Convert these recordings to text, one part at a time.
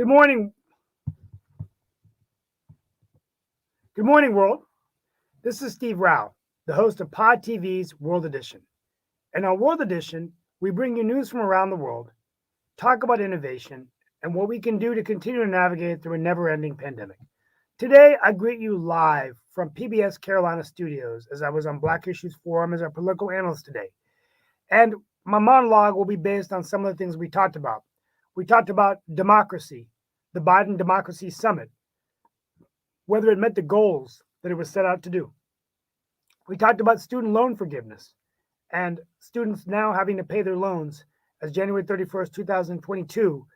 Good morning. Good morning, world. This is Steve Rao, the host of Pod TV's World Edition. And on World Edition, we bring you news from around the world, talk about innovation, and what we can do to continue to navigate through a never-ending pandemic. Today, I greet you live from PBS Carolina Studios as I was on Black Issues Forum as our political analyst today. And my monologue will be based on some of the things we talked about. We talked about democracy, the Biden Democracy Summit, whether it met the goals that it was set out to do. We talked about student loan forgiveness and students now having to pay their loans as January 31st, 2022,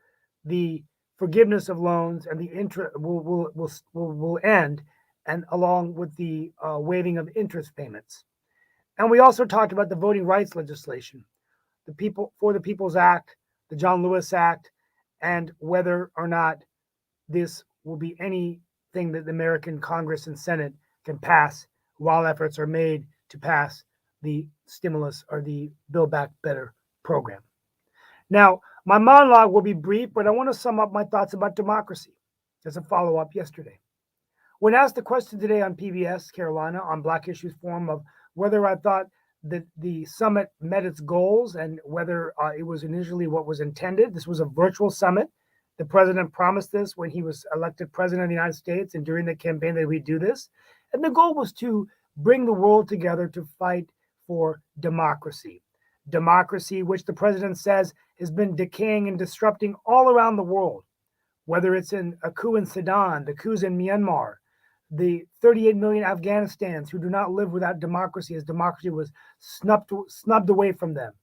the forgiveness of loans and the interest will end, and along with the waiving of interest payments. And we also talked about the voting rights legislation, the People's Act, the John Lewis Act, and whether or not this will be anything that the American Congress and Senate can pass while efforts are made to pass the stimulus or the Build Back Better program. Now, my monologue will be brief, but I want to sum up my thoughts about democracy as a follow-up yesterday. When asked the question today on PBS Carolina on Black Issues Forum of whether I thought that the summit met its goals and whether it was initially what was intended, this was a virtual summit. The president promised this when he was elected president of the United States and during the campaign that we'd do this. And the goal was to bring the world together to fight for democracy. Democracy, which the president says has been decaying and disrupting all around the world, whether it's in a coup in Sudan, the coups in Myanmar, the 38 million Afghanistans who do not live without democracy as democracy was snubbed away from them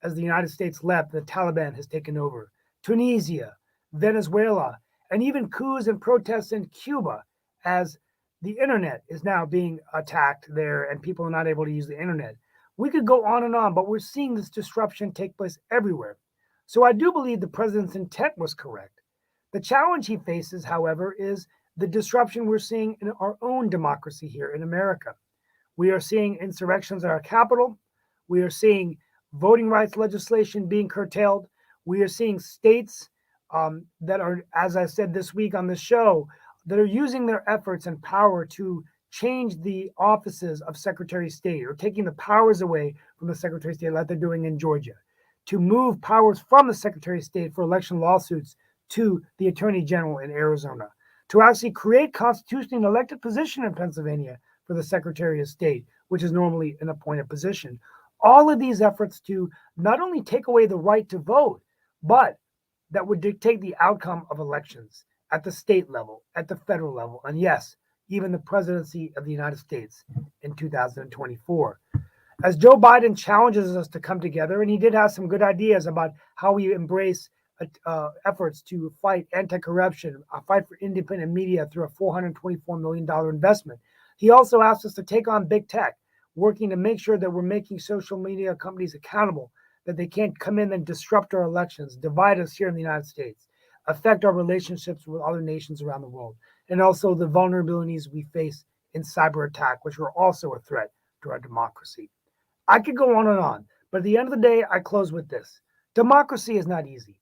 as the United States left, the Taliban has taken over. Tunisia, Venezuela, and even coups and protests in Cuba as the internet is now being attacked there and people are not able to use the internet. We could go on, but we're seeing this disruption take place everywhere. So I do believe the president's intent was correct. The challenge he faces, however, is the disruption we're seeing in our own democracy here in America. We are seeing insurrections at our Capitol. We are seeing voting rights legislation being curtailed. We are seeing states that are, as I said this week on the show, that are using their efforts and power to change the offices of Secretary of State or taking the powers away from the Secretary of State like they're doing in Georgia, to move powers from the Secretary of State for election lawsuits to the Attorney General in Arizona, to actually create constitutionally an elected position in Pennsylvania for the Secretary of State, which is normally an appointed position. All of these efforts to not only take away the right to vote, but that would dictate the outcome of elections at the state level, at the federal level, and yes, even the presidency of the United States in 2024. As Joe Biden challenges us to come together, and he did have some good ideas about how we embrace efforts to fight anti-corruption, fight for independent media through a $424 million investment. He also asked us to take on big tech, working to make sure that we're making social media companies accountable, that they can't come in and disrupt our elections, divide us here in the United States, affect our relationships with other nations around the world, and also the vulnerabilities we face in cyber attack, which are also a threat to our democracy. I could go on, but at the end of the day, I close with this. Democracy is not easy.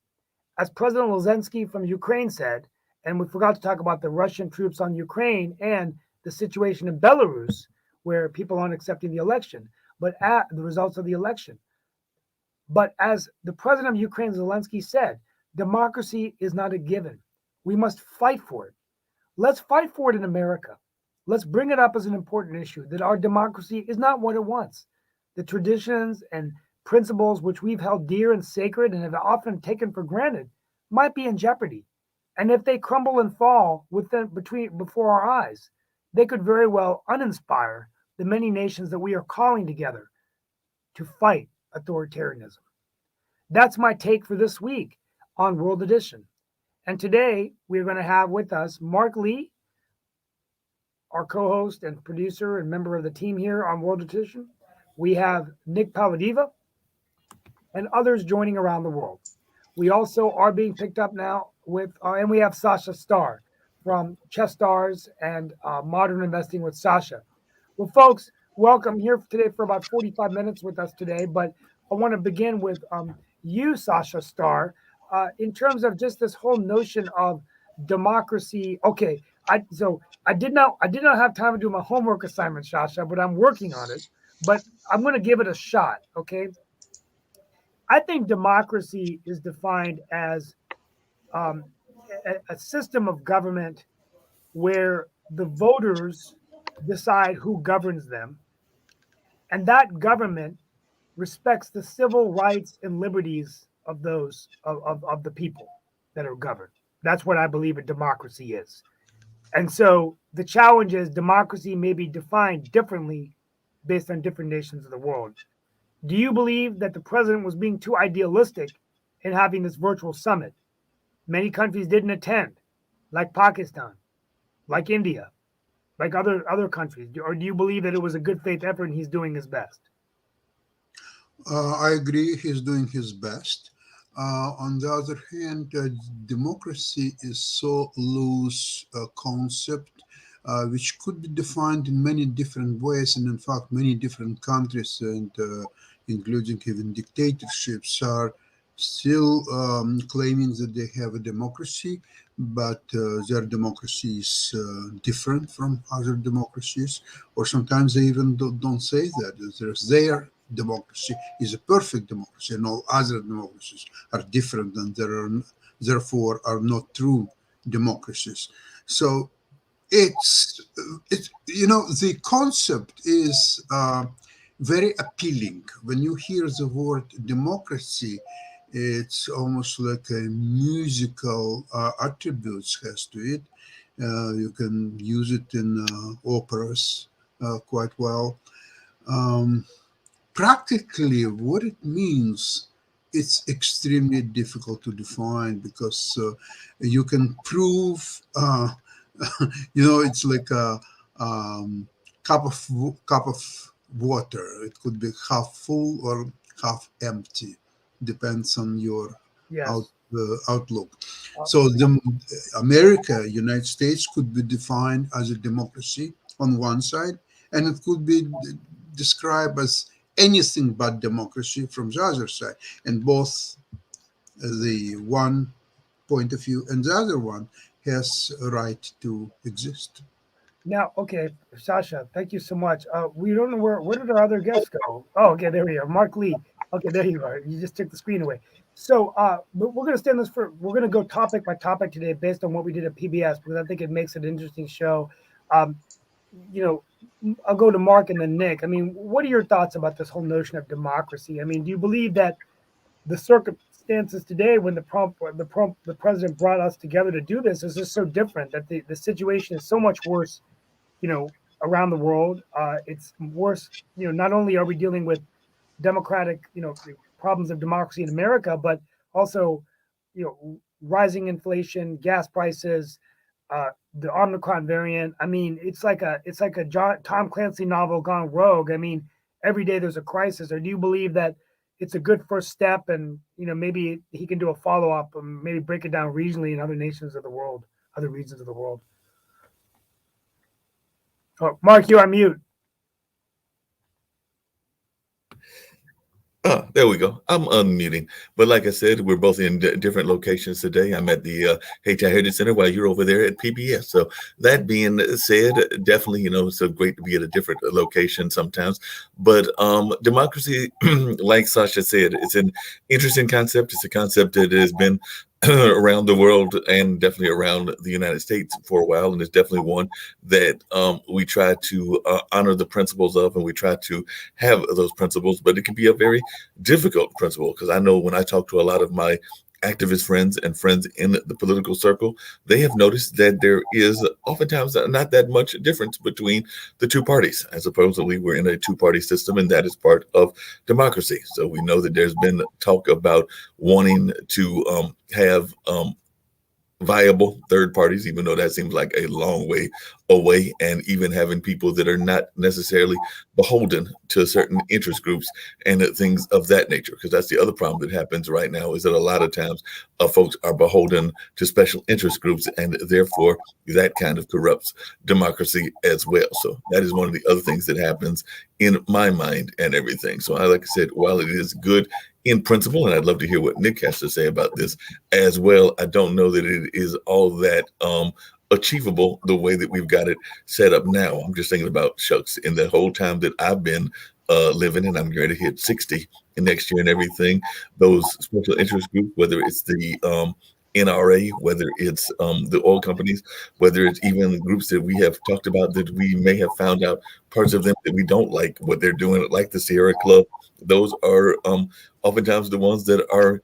As President Zelensky from Ukraine said, and we forgot to talk about the Russian troops on Ukraine and the situation in Belarus, where people aren't accepting the election, but at the results of the election. But as the president of Ukraine, Zelensky, said, democracy is not a given. We must fight for it. Let's fight for it in America. Let's bring it up as an important issue that our democracy is not what it wants. The traditions and principles which we've held dear and sacred and have often taken for granted might be in jeopardy. And if they crumble and fall before our eyes, they could very well uninspire the many nations that we are calling together to fight authoritarianism. That's my take for this week on World Edition. And today we're going to have with us Mark Lee, our co-host and producer and member of the team here on World Edition. We have Nick Paladiva and others joining around the world. We also are being picked up now with, and we have Sasha Starr from Chess Stars and Modern Investing with Sasha. Well, folks, welcome here today for about 45 minutes with us today. But I want to begin with you, Sasha Starr, in terms of just this whole notion of democracy. Okay, I did not have time to do my homework assignment, Shasha, but I'm working on it. But I'm going to give it a shot. Okay, I think democracy is defined as um, a system of government where the voters decide who governs them, and that government respects the civil rights and liberties of those of the people that are governed. That's what I believe a democracy is. And so the challenge is democracy may be defined differently based on different nations of the world. Do you believe that the president was being too idealistic in having this virtual summit? Many countries didn't attend, like Pakistan, like India, like other countries. Or do you believe that it was a good faith effort and he's doing his best? I agree, he's doing his best. On the other hand, democracy is so loose a concept which could be defined in many different ways, and in fact, many different countries, and including even dictatorships, are still claiming that they have a democracy, but their democracy is different from other democracies, or sometimes they even don't say that. There's their democracy is a perfect democracy, and all other democracies are different, and therefore are not true democracies. So it's the concept is very appealing. When you hear the word democracy, it's almost like a musical attributes has to it. You can use it in operas quite well. Um, Practically, what it means, it's extremely difficult to define because you can prove, it's like a cup of water. It could be half full or half empty, depends on your Yes, outlook. So absolutely. America, United States, could be defined as a democracy on one side, and it could be described as anything but democracy from the other side. And both the one point of view and the other one has a right to exist. Now, okay, Sasha, thank you so much. We don't know where did our other guests go? Oh, okay, there we are. Mark Lee. Okay, there you are. You just took the screen away. So we're going to stand this for. We're going to go topic by topic today, based on what we did at PBS, because I think it makes it an interesting show. Um, you know, I'll go to Mark and then Nick. I mean, what are your thoughts about this whole notion of democracy? I mean, do you believe that the circumstances today, when the president brought us together to do this, is just so different that the situation is so much worse, you know, around the world. It's worse. You know, not only are we dealing with democratic, problems of democracy in America, but also, rising inflation, gas prices, the Omicron variant. I mean, it's like a Tom Clancy novel gone rogue. I mean, every day there's a crisis. Or do you believe that it's a good first step, and maybe he can do a follow up, and maybe break it down regionally in other nations of the world, other regions of the world? Oh, Mark, you're on mute. There we go. I'm unmuting. But like I said, we're both in different locations today. I'm at the HI Heritage Center while you're over there at PBS. So that being said, definitely, it's so great to be at a different location sometimes. But democracy, like Sasha said, it's an interesting concept. It's a concept that has been around the world and definitely around the United States for a while. And it's definitely one that we try to honor the principles of, and we try to have those principles. But it can be a very difficult principle, because I know when I talk to a lot of my activist friends and friends in the political circle, they have noticed that there is oftentimes not that much difference between the two parties. And supposedly we're in a two-party system, and that is part of democracy. So we know that there's been talk about wanting to have viable third parties, even though that seems like a long way away, and even having people that are not necessarily beholden to certain interest groups and things of that nature. Because that's the other problem that happens right now, is that a lot of times folks are beholden to special interest groups, and therefore that kind of corrupts democracy as well. So that is one of the other things that happens in my mind and everything. So I, like I said, while it is good in principle, and I'd love to hear what Nick has to say about this as well. I don't know that it is all that achievable the way that we've got it set up now. I'm just thinking about shucks, in the whole time that I've been living, and I'm going to hit 60 next year and everything, those special interest groups, whether it's the NRA, whether it's the oil companies, whether it's even groups that we have talked about that we may have found out parts of them that we don't like what they're doing, like the Sierra Club. Those are oftentimes the ones that are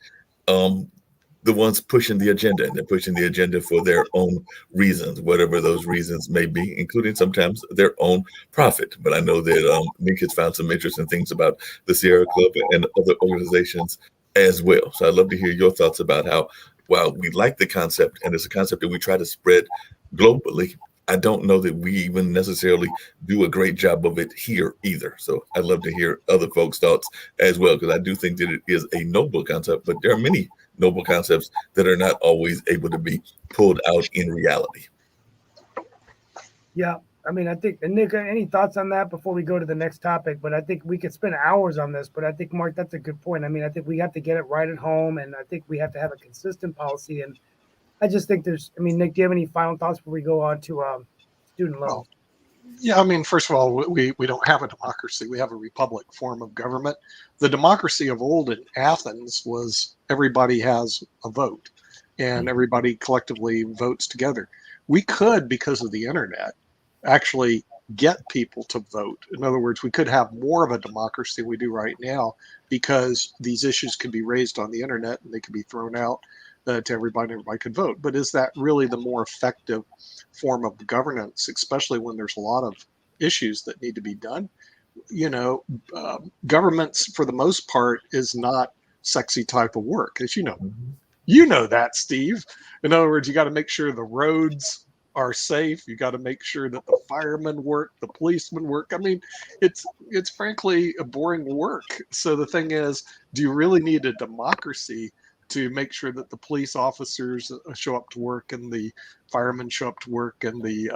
the ones pushing the agenda, and they're pushing the agenda for their own reasons, whatever those reasons may be, including sometimes their own profit. But I know that Nick has found some interesting things about the Sierra Club and other organizations as well. So I'd love to hear your thoughts about how, while we like the concept, and it's a concept that we try to spread globally, I don't know that we even necessarily do a great job of it here either. So I'd love to hear other folks' thoughts as well, because I do think that it is a noble concept, but there are many noble concepts that are not always able to be pulled out in reality. Yeah, I mean, I think, and Nick, any thoughts on that before we go to the next topic? But I think we could spend hours on this, but I think, Mark, that's a good point. I mean, I think we have to get it right at home, and I think we have to have a consistent policy. And I just think I mean, Nick, do you have any final thoughts before we go on to student loans? Well, yeah, I mean, first of all, we don't have a democracy. We have a republic form of government. The democracy of old in Athens was everybody has a vote and everybody collectively votes together. We could, because of the internet, actually get people to vote. In other words, we could have more of a democracy than we do right now, because these issues could be raised on the internet and they could be thrown out to everybody, and everybody could vote. But is that really the more effective form of governance, especially when there's a lot of issues that need to be done? You know, governments, for the most part, is not sexy type of work, as you know. You know that, Steve. In other words, you got to make sure the roads are safe. You got to make sure that the firemen work, the policemen work. I mean, it's frankly a boring work. So the thing is, do you really need a democracy to make sure that the police officers show up to work and the firemen show up to work and the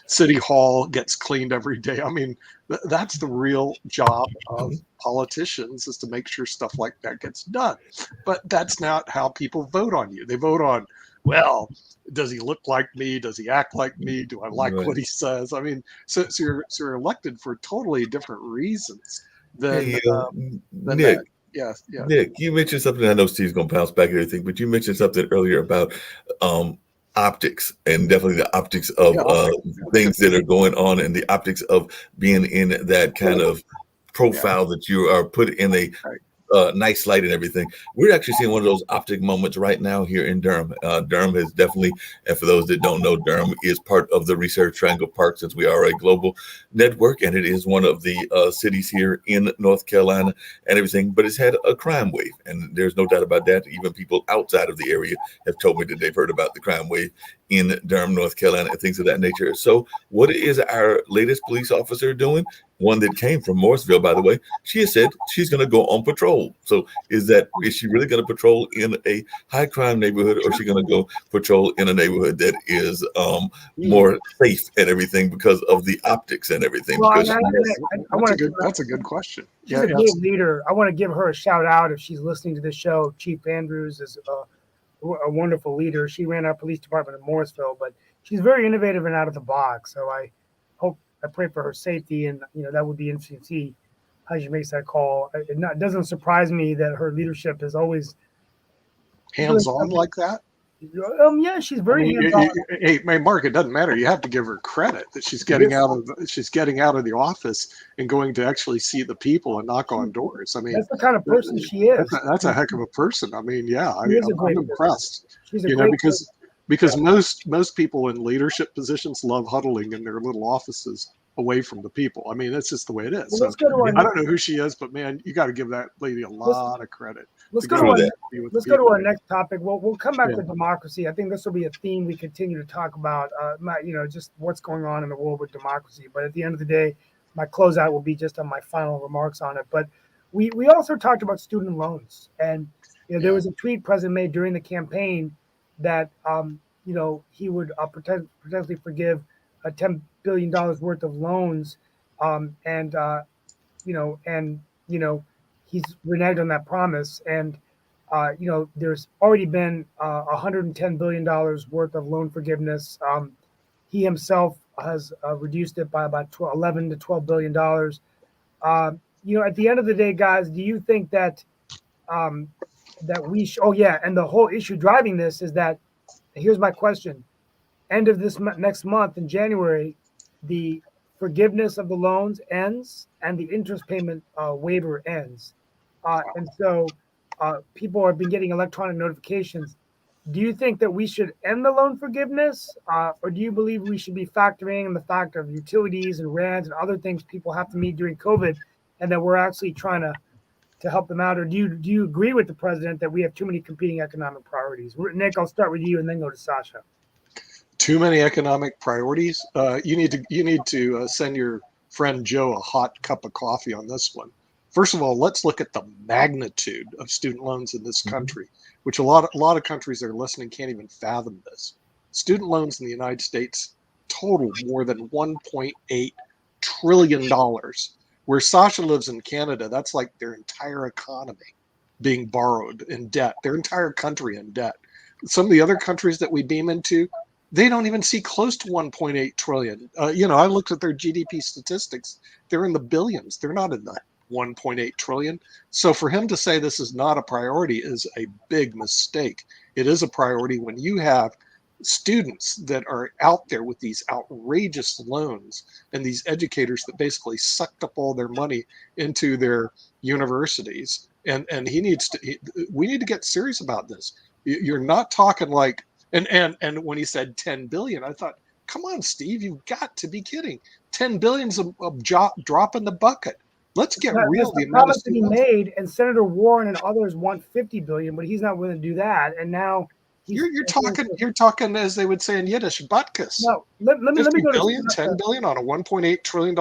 city hall gets cleaned every day? I mean, that's the real job of politicians, is to make sure stuff like that gets done. But that's not how people vote on you. They vote on, well, does he look like me? Does he act like me? Do I like what he says? I mean, so you're elected for totally different reasons than, Hey, than Nick, that. Yeah. Nick, you mentioned something. I know Steve's going to bounce back and everything, but you mentioned something earlier about optics, and definitely the optics of things that are going on, and the optics of being in that kind of profile that you are put in a nice light and everything. We're actually seeing one of those optic moments right now here in Durham. Durham has definitely, and for those that don't know, Durham is part of the Research Triangle Park, since we are a global network, and it is one of the cities here in North Carolina and everything. But it's had a crime wave, and there's no doubt about that. Even people outside of the area have told me that they've heard about the crime wave in Durham, North Carolina, and things of that nature. So what is our latest police officer doing? One that came from Morrisville, by the way. She has said she's going to go on patrol. So is she really going to patrol in a high crime neighborhood, or is she going to go patrol in a neighborhood that is more safe and everything because of the optics and everything? Well, that's a good question. She's a great leader. I want to give her a shout out if she's listening to this show. Chief Andrews is a wonderful leader. She ran our police department in Morrisville, but she's very innovative and out of the box. So I pray for her safety, and that would be interesting to see how she makes that call. It doesn't surprise me that her leadership is always hands-on like that. Yeah, she's very hands-on. Hey, Mark, it doesn't matter. You have to give her credit that she's getting out of the office and going to actually see the people and knock on doors. I mean, that's the kind of person she is. That's a heck of a person. I mean, yeah, I'm impressed. She's a great because most people in leadership positions love huddling in their little offices away from the people. I mean, that's just the way it is. Well, so I don't know who she is, but man, you got to give that lady a lot of credit. Let's go to our next topic. We'll come back to democracy. I think this will be a theme we continue to talk about. Just what's going on in the world with democracy. But at the end of the day, my closeout will be just on my final remarks on it. But we also talked about student loans, and there was a tweet President made during the campaign that he would potentially forgive $10 billion worth of loans, he's reneged on that promise. And there's already been $110 billion worth of loan forgiveness. He himself has reduced it by about 11 to $12 billion. At the end of the day, guys, do you think that that we should? Oh yeah, and the whole issue driving this is that, here's my question: end of this next month in January, the forgiveness of the loans ends and the interest payment waiver ends, and so people have been getting electronic notifications. Do you think that we should end the loan forgiveness, or do you believe we should be factoring in the fact of utilities and rents and other things people have to meet during COVID, and that we're actually trying to help them out? Or do you agree with the president that we have too many competing economic priorities? Nick, I'll start with you and then go to Sasha. Too many economic priorities. You need to send your friend Joe a hot cup of coffee on this one. First of all, let's look at the magnitude of student loans in this country, which a lot of countries that are listening can't even fathom this. Student loans in the United States total more than $1.8 trillion. Where Sasha lives in Canada, that's like their entire economy being borrowed in debt, their entire country in debt. Some of the other countries that we beam into, they don't even see close to 1.8 trillion. I looked at their GDP statistics. They're in the billions. They're not in the 1.8 trillion. So for him to say this is not a priority is a big mistake. It is a priority when you have students that are out there with these outrageous loans and these educators that basically sucked up all their money into their universities. And we need to get serious about this. You're not talking like, and when he said 10 billion, I thought, come on, Steve, you've got to be kidding. 10 billion's a drop in the bucket. Let's get real. The promise that he made, and Senator Warren and others want 50 billion, but he's not willing to do that. And now you're talking, as they would say in Yiddish, butkus. No, let me go billion, to 10 billion on a $1.8 trillion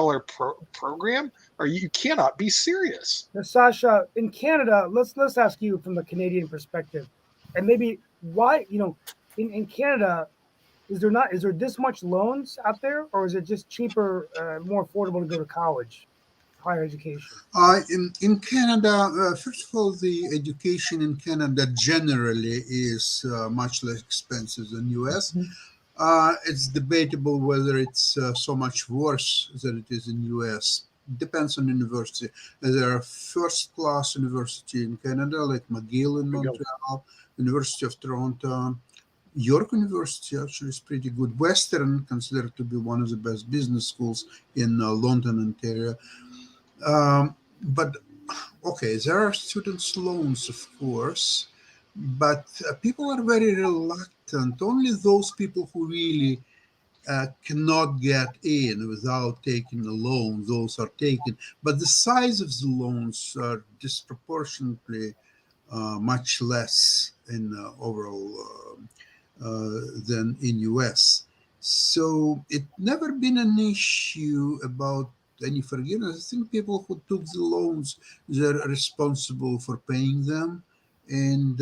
program. Or you cannot be serious. Now, Sasha, in Canada, let's ask you from the Canadian perspective, and maybe why, in Canada, is there this much loans out there, or is it just cheaper, more affordable to go to college, higher education? In Canada, first of all, the education in Canada generally is much less expensive than US. It's debatable whether it's so much worse than it is in US. Depends on university. There are first-class university in Canada, like McGill in Montreal, University of Toronto. York University actually is pretty good. Western, considered to be one of the best business schools in London, Ontario. But okay, there are students' loans, of course, but people are very reluctant. Only those people who really cannot get in without taking a loan, those are taken. But the size of the loans are disproportionately much less in overall than in US. So it never been an issue about any forgiveness. I think people who took the loans, they're responsible for paying them. And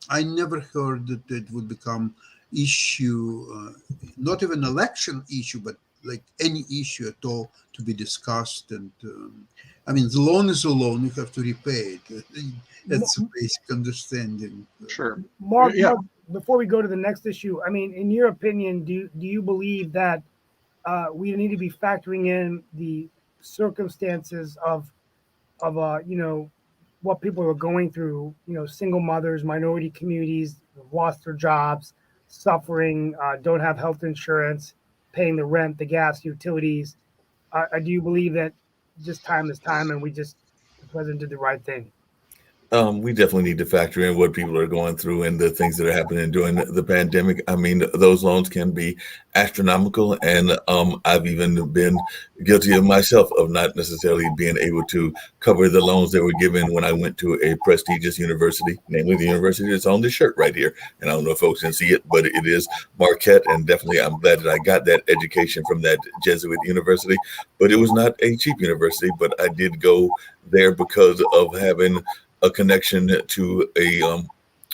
I never heard that it would become issue, not even election issue, but like any issue at all to be discussed. And I mean, the loan is a loan, you have to repay it. That's a basic understanding. Sure. Mark, before we go to the next issue, I mean, in your opinion, do you believe that we need to be factoring in the circumstances of what people are going through, single mothers, minority communities, lost their jobs, suffering, don't have health insurance, paying the rent, the gas, utilities. Do you believe that just time is time and the president did the right thing? We definitely need to factor in what people are going through and the things that are happening during the pandemic. I mean, those loans can be astronomical, and I've even been guilty of myself of not necessarily being able to cover the loans that were given when I went to a prestigious university, namely the university that's on this shirt right here. And I don't know if folks can see it, but it is Marquette, and definitely I'm glad that I got that education from that Jesuit university. But it was not a cheap university, but I did go there because of having a connection to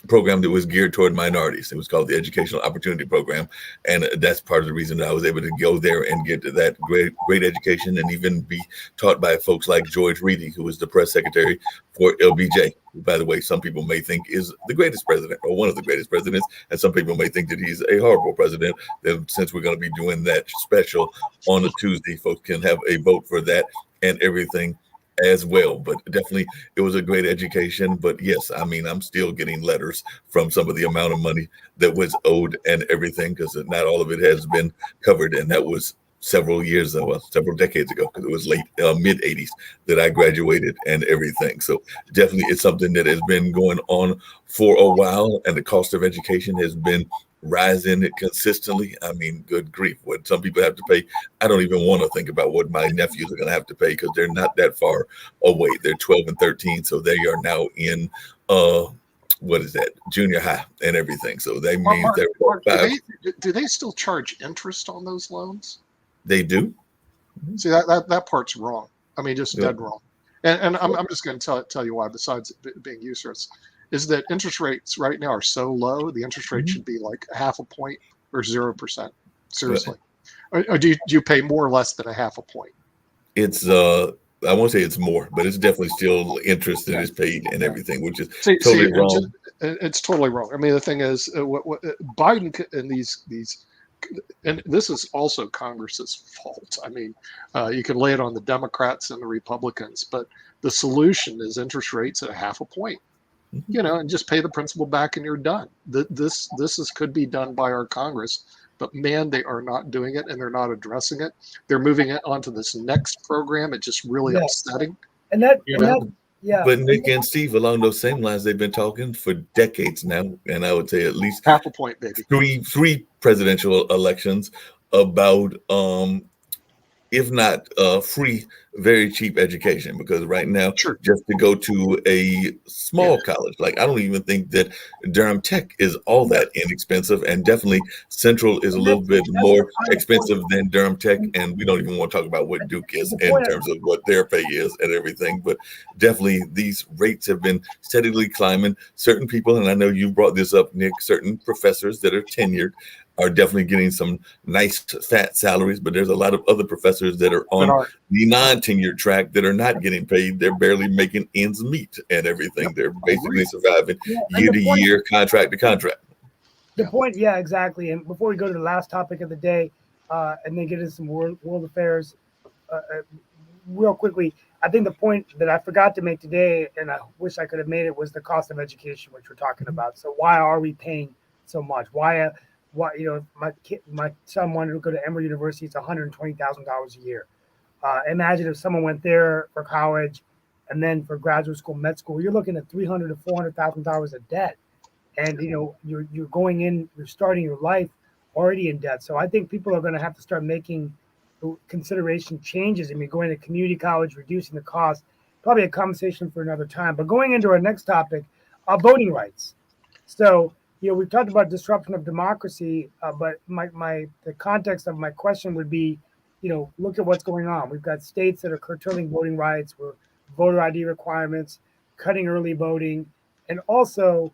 program that was geared toward minorities. It was called the Educational Opportunity Program, and that's part of the reason that I was able to go there and get to that great education, and even be taught by folks like George Reedy, who was the press secretary for LBJ, who, by the way, some people may think is the greatest president or one of the greatest presidents, and some people may think that he's a horrible president. Then, since we're going to be doing that special on a Tuesday, folks can have a vote for that and everything as well. But definitely it was a great education. But yes, I mean, I'm still getting letters from some of the amount of money that was owed and everything, because not all of it has been covered. And that was several years ago, well, several decades ago, because it was late mid 80s that I graduated and everything. So definitely it's something that has been going on for a while, and the cost of education has been rising consistently. I mean, good grief, what some people have to pay. I don't even want to think about what my nephews are going to have to pay, because they're not that far away. They're 12 and 13, so they are now in what is that, junior high and everything. So that means they're Mark, do they still charge interest on those loans? They do. See, that part's wrong. I mean, just Yeah. dead wrong. And I'm just going to tell you why, besides it being useless, is that interest rates right now are so low. The interest rate should be like 0.5 point or 0%. Seriously. Or do you pay more or less than 0.5 point? It's I won't say it's more, but it's definitely still interest that is paid and everything, which is totally wrong. It's totally wrong. I mean, the thing is, what Biden and these, and this is also Congress's fault. I mean, you can lay it on the Democrats and the Republicans, but the solution is interest rates at 0.5 point. You know, and just pay the principal back and you're done. This could be done by our Congress, but man, they are not doing it, and they're not addressing it. They're moving it onto this next program. It's just really upsetting. And that, You and know? that, yeah. But Nick and Steve, along those same lines, they've been talking for decades now, and I would say at least 0.5 point, baby. three presidential elections about if not free, very cheap education. Because right now, Sure. just to go to a small college, like I don't even think that Durham Tech is all that inexpensive, and definitely Central is a little bit more expensive than Durham Tech, and we don't even want to talk about what Duke is in terms of what their pay is and everything. But definitely these rates have been steadily climbing. Certain people, and I know you brought this up, Nick, certain professors that are tenured are definitely getting some nice fat salaries, but there's a lot of other professors that are on the non-tenured track that are not getting paid. They're barely making ends meet and everything. They're basically surviving year to year, contract to contract. The point, yeah, exactly. And before we go to the last topic of the day, and then get into some world affairs, real quickly, I think the point that I forgot to make today, and I wish I could have made it, was the cost of education, which we're talking about. So why are we paying so much? Why, you know, my son wanted to go to Emory University. It's $120,000 a year. Imagine if someone went there for college, and then for graduate school, med school, you're looking at $300,000 to $400,000 of debt, and you know you're going in, you're starting your life already in debt. So I think people are going to have to start making consideration changes. I mean, going to community college, reducing the cost, probably a conversation for another time. But going into our next topic, voting rights. So, you know, we've talked about disruption of democracy, but the context of my question would be, you know, look at what's going on. We've got states that are curtailing voting rights, with voter ID requirements, cutting early voting, and also,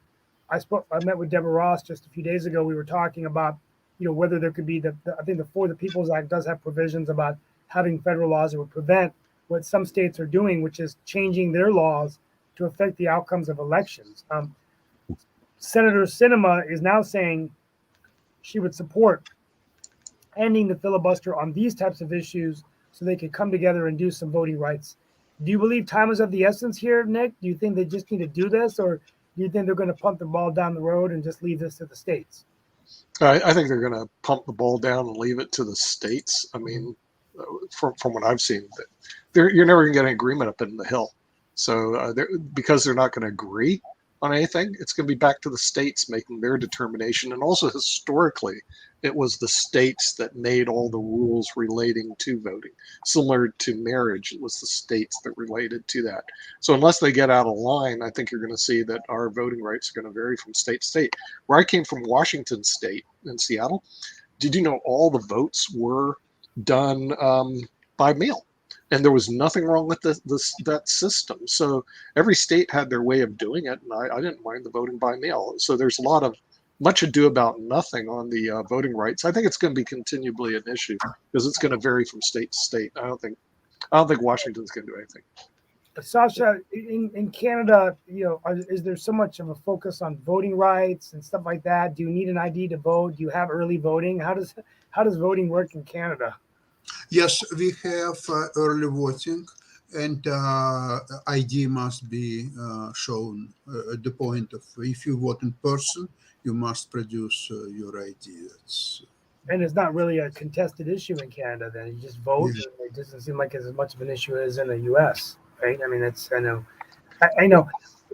I met with Deborah Ross just a few days ago. We were talking about, you know, whether there could be I think the For the People's Act does have provisions about having federal laws that would prevent what some states are doing, which is changing their laws to affect the outcomes of elections. Senator Sinema is now saying she would support ending the filibuster on these types of issues so they could come together and do some voting rights. Do you believe time is of the essence here, Nick? Do you think they just need to do this, or do you think they're going to pump the ball down the road and just leave this to the states? I think they're going to pump the ball down and leave it to the states. I mean, from what I've seen, you're never going to get an agreement up in the Hill. So because they're not going to agree on anything, it's going to be back to the states making their determination. And also historically, it was the states that made all the rules relating to voting. Similar to marriage, it was the states that related to that. So unless they get out of line, I think you're going to see that our voting rights are going to vary from state to state. Where I came from, Washington State in Seattle, did you know all the votes were done by mail? and there was nothing wrong with that system. So every state had their way of doing it, and I didn't mind the voting by mail. So there's much ado about nothing on the voting rights. I think it's going to be continually an issue because it's going to vary from state to state. I don't think Washington's going to do anything. Sasha, in Canada, is there so much of a focus on voting rights and stuff like that? Do you need an ID to vote? Do you have early voting? How does voting work in Canada? Yes, we have early voting, and ID must be shown at the point of if you vote in person, you must produce your ID. And it's not really a contested issue in Canada. Then you just vote. Yeah. And it doesn't seem like it's as much of an issue as in the U.S. Right? I mean, I know.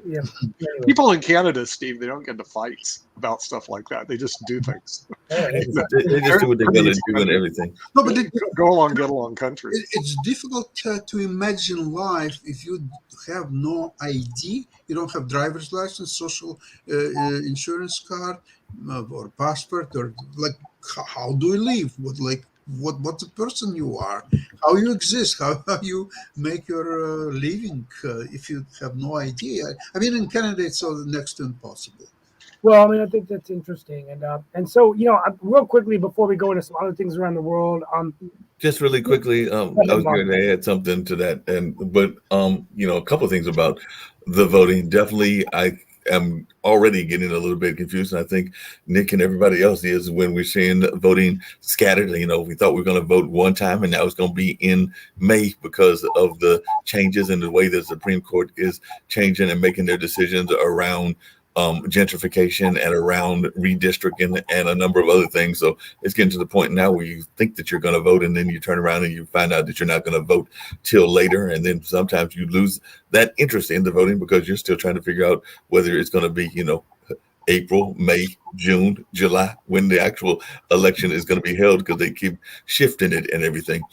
Yeah. Anyway. People in Canada, Steve, they don't get into fights about stuff like that. They just do things. They just do what they're going to do and everything. No, but go along, get along country. It's difficult to imagine life if you have no ID, you don't have driver's license, social insurance card, or passport, or like how do you live? What the person you are, how you exist, how you make your living if you have no idea. I mean, in Canada, it's all next to impossible. Well, I mean, I think that's interesting, and so real quickly before we go into some other things around the world, just really quickly, I was going to add something to that, but a couple of things about the voting. Definitely, I am already getting a little bit confused, and I think Nick and everybody else is when we're seeing voting scattered. We thought we were going to vote one time, and now it's going to be in May because of the changes in the way the Supreme Court is changing and making their decisions around gentrification and around redistricting and a number of other things. So it's getting to the point now where you think that you're going to vote, and then you turn around and you find out that you're not going to vote till later. And then sometimes you lose that interest in the voting because you're still trying to figure out whether it's going to be, April, May, June, July, when the actual election is going to be held, because they keep shifting it and everything.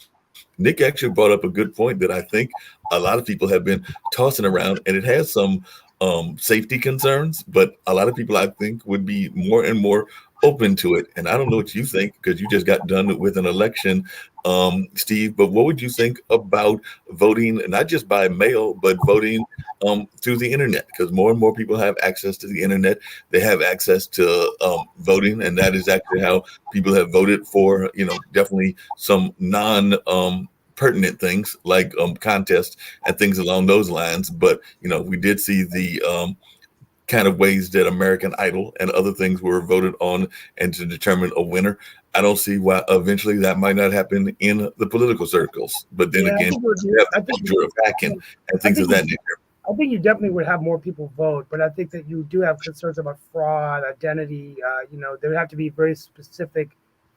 Nick actually brought up a good point that I think a lot of people have been tossing around, and it has some safety concerns, but a lot of people I think would be more and more open to it. And I don't know what you think, because you just got done with an election, Steve, but what would you think about voting, not just by mail, but voting through the internet? Because more and more people have access to the internet. They have access to voting, and that is actually how people have voted for, definitely some pertinent things like contests and things along those lines. But we did see the kind of ways that American Idol and other things were voted on and to determine a winner. I don't see why eventually that might not happen in the political circles. But then again, you have the culture of hacking and things of that nature. I think you definitely would have more people vote, but I think that you do have concerns about fraud, identity. There would have to be very specific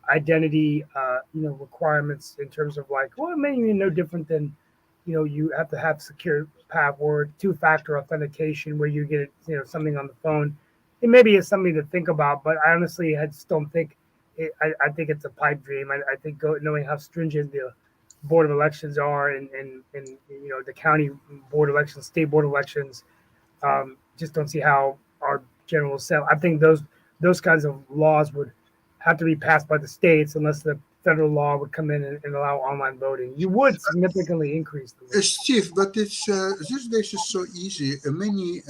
identity, requirements in terms of it may be no different than, you have to have secure password, two-factor authentication where you get, something on the phone. It maybe is something to think about, but I honestly, I just don't think I think it's a pipe dream. I think knowing how stringent the board of elections are and the county board elections, state board elections, just don't see how our general assembly. I think those kinds of laws would have to be passed by the states unless the federal law would come in and allow online voting. You would significantly increase the Steve, but it's these days is so easy. Many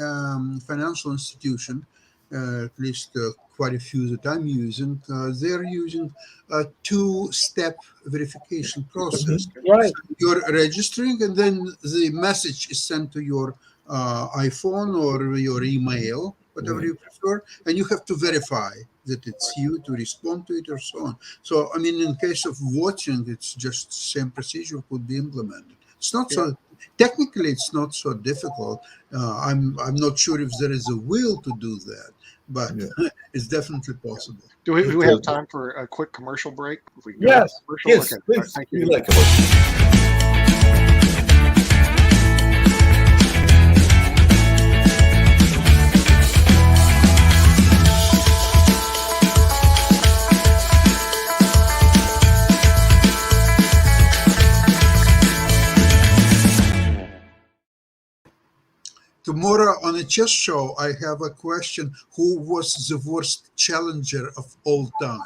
financial institutions, at least quite a few that I'm using, they're using a two-step verification process. Right. You're registering, and then the message is sent to your iPhone or your email, whatever you prefer, and you have to verify that it's you to respond to it or so on. So, I mean, in case of voting, it's just the same procedure could be implemented. It's not so, technically, it's not so difficult. I'm not sure if there is a will to do that, but it's definitely possible. Do we have time for a quick commercial break? If we yes. Yes, okay. please. Right, thank you. Tomorrow on a chess show, I have a question: who was the worst challenger of all time?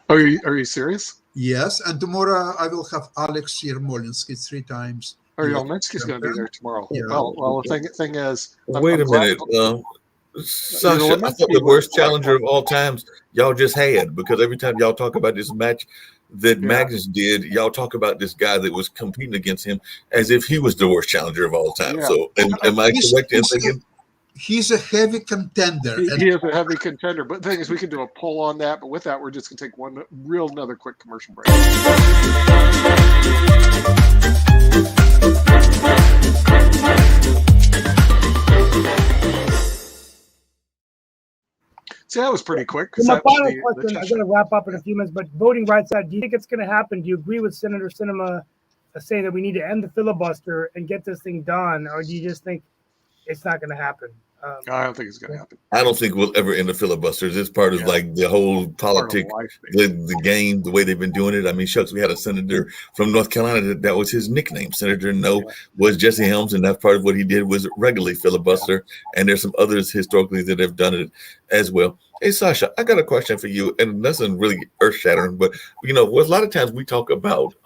Are you serious? Yes, and tomorrow I will have Alex Yermolinsky 3 times. Or US Minsky's going to be champion. there tomorrow. Yeah. Well, the thing is, Wait I'm a glad. minute. Sasha, I thought Lewinsky the was worst challenger of all times y'all just had, because every time y'all talk about this match that Magnus did, y'all talk about this guy that was competing against him as if he was the worst challenger of all time. Yeah. So am I correct in thinking? He's a heavy contender. He is a heavy contender. But the thing is, we can do a poll on that. But with that, we're just going to take another quick commercial break. See, that was pretty quick. So my final question, I'm going to wrap up in a few minutes, but voting rights act, do you think it's going to happen? Do you agree with Senator Sinema saying that we need to end the filibuster and get this thing done, or do you just think it's not going to happen? I don't think it's going to happen. I don't think we'll ever end the filibusters. It's part of like the whole politics, the game, the way they've been doing it. I mean, shucks, we had a senator from North Carolina that was his nickname. Senator No was Jesse Helms, and that's part of what he did was regularly filibuster. And there's some others historically that have done it as well. Hey, Sasha, I got a question for you, and nothing really earth-shattering, but a lot of times we talk about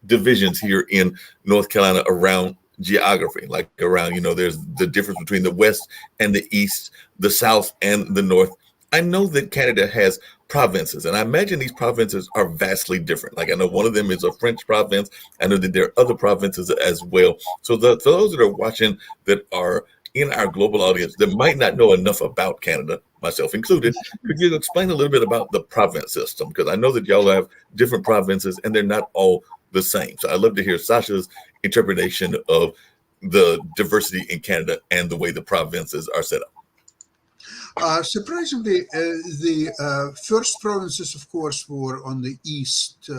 divisions here in North Carolina around geography, like around, there's the difference between the West and the East, the South and the North. I know that Canada has provinces, and I imagine these provinces are vastly different. Like I know one of them is a French province. I know that there are other provinces as well. So for those that are watching that are in our global audience that might not know enough about Canada, myself included, could you explain a little bit about the province system? Because I know that y'all have different provinces and they're not all the same. So I'd love to hear Sasha's interpretation of the diversity in Canada and the way the provinces are set up. Surprisingly, the first provinces, of course, were on the east,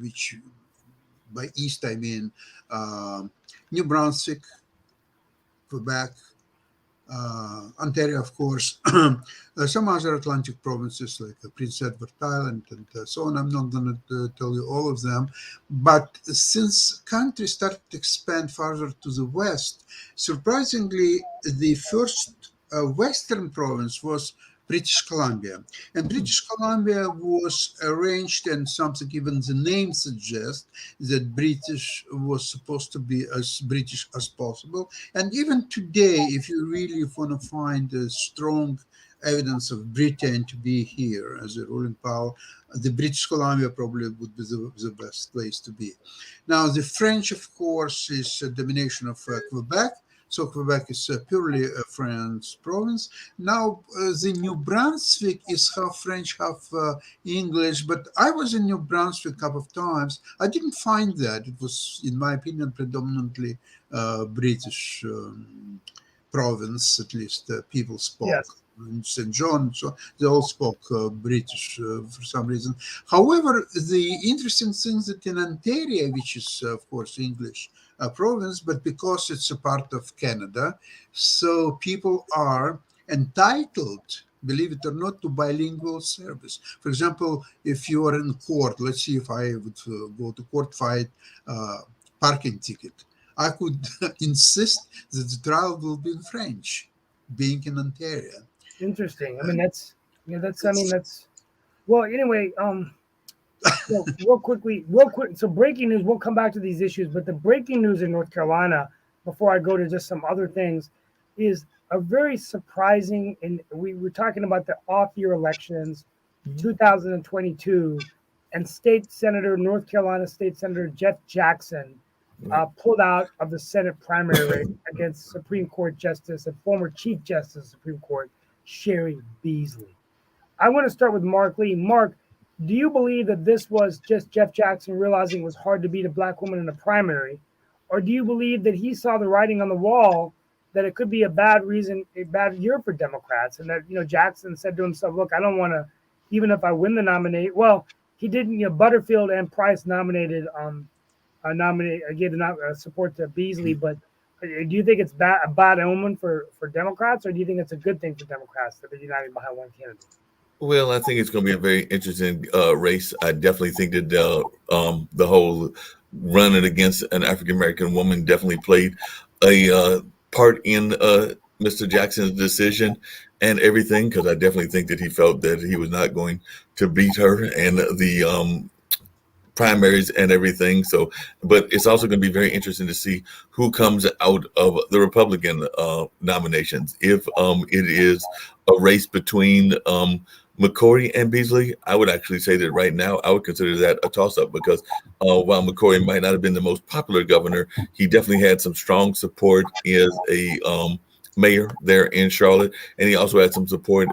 which by east I mean New Brunswick, Quebec, Ontario, of course, some other Atlantic provinces like Prince Edward Island and so on. I'm not going to tell you all of them. But since countries started to expand farther to the west, surprisingly, the first western province was British Columbia. And British Columbia was arranged, and something even the name suggests that British was supposed to be as British as possible. And even today, if you really want to find a strong evidence of Britain to be here as a ruling power, the British Columbia probably would be the best place to be. Now, the French, of course, is a domination of Quebec. So Quebec is purely a French province. Now, the New Brunswick is half French, half English. But I was in New Brunswick a couple of times. I didn't find that. It was, in my opinion, predominantly British province, at least people spoke. Yes. In St. John, so they all spoke British for some reason. However, the interesting thing that in Ontario, which is, of course, English province, but because it's a part of Canada, so people are entitled, believe it or not, to bilingual service. For example, if you are in court, let's see if I would go to court, fight parking ticket, I could insist that the trial will be in French, being in Ontario. Interesting. I mean, that's well, anyway, real quick. So breaking news, we'll come back to these issues, but the breaking news in North Carolina, before I go to just some other things, is a very surprising, and we were talking about the off-year elections, 2022, and North Carolina State Senator Jeff Jackson pulled out of the Senate primary race against Supreme Court Justice and former Chief Justice of the Supreme Court, Sherry Beasley. I want to start with Mark Lee. Mark, do you believe that this was just Jeff Jackson realizing it was hard to beat a black woman in a primary? Or do you believe that he saw the writing on the wall that it could be a bad year for Democrats? And that, Jackson said to himself, look, I don't want to, even if I win the nominate, well, he didn't, Butterfield and Price gave support to Beasley, but do you think it's a bad omen for Democrats, or do you think it's a good thing for Democrats that they're united behind one candidate? Well, I think it's going to be a very interesting race. I definitely think that the whole running against an African-American woman definitely played a part in Mr. Jackson's decision and everything, because I definitely think that he felt that he was not going to beat her. And the primaries and everything. So, but it's also going to be very interesting to see who comes out of the Republican nominations. If it is a race between McCrory and Beasley, I would actually say that right now I would consider that a toss-up because while McCrory might not have been the most popular governor, he definitely had some strong support as a mayor there in Charlotte, and he also had some support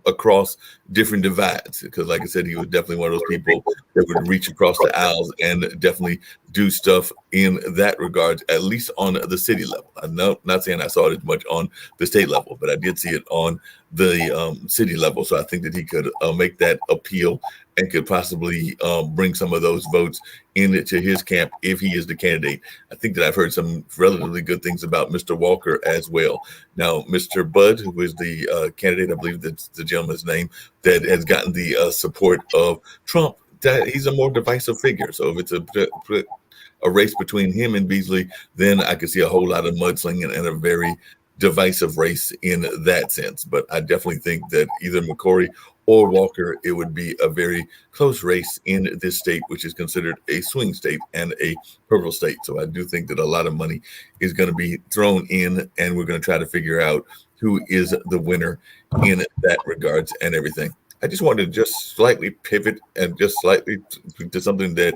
across different divides. Because, like I said, he was definitely one of those people that would reach across the aisles and definitely do stuff in that regard, at least on the city level. I'm not saying I saw it as much on the state level, but I did see it on the city level. So I think that he could make that appeal and could possibly bring some of those votes into his camp if he is the candidate. I think that I've heard some relatively good things about Mr. Walker as well. Now, Mr. Budd, who is the candidate, I believe that's the gentleman's name, that has gotten the support of Trump, that he's a more divisive figure. So if it's a race between him and Beasley, then I could see a whole lot of mudslinging and a very divisive race in that sense. But I definitely think that either McCrory or Walker, it would be a very close race in this state, which is considered a swing state and a purple state. So I do think that a lot of money is going to be thrown in, and we're going to try to figure out who is the winner in that regards and everything. I just wanted to just slightly pivot and just slightly to something that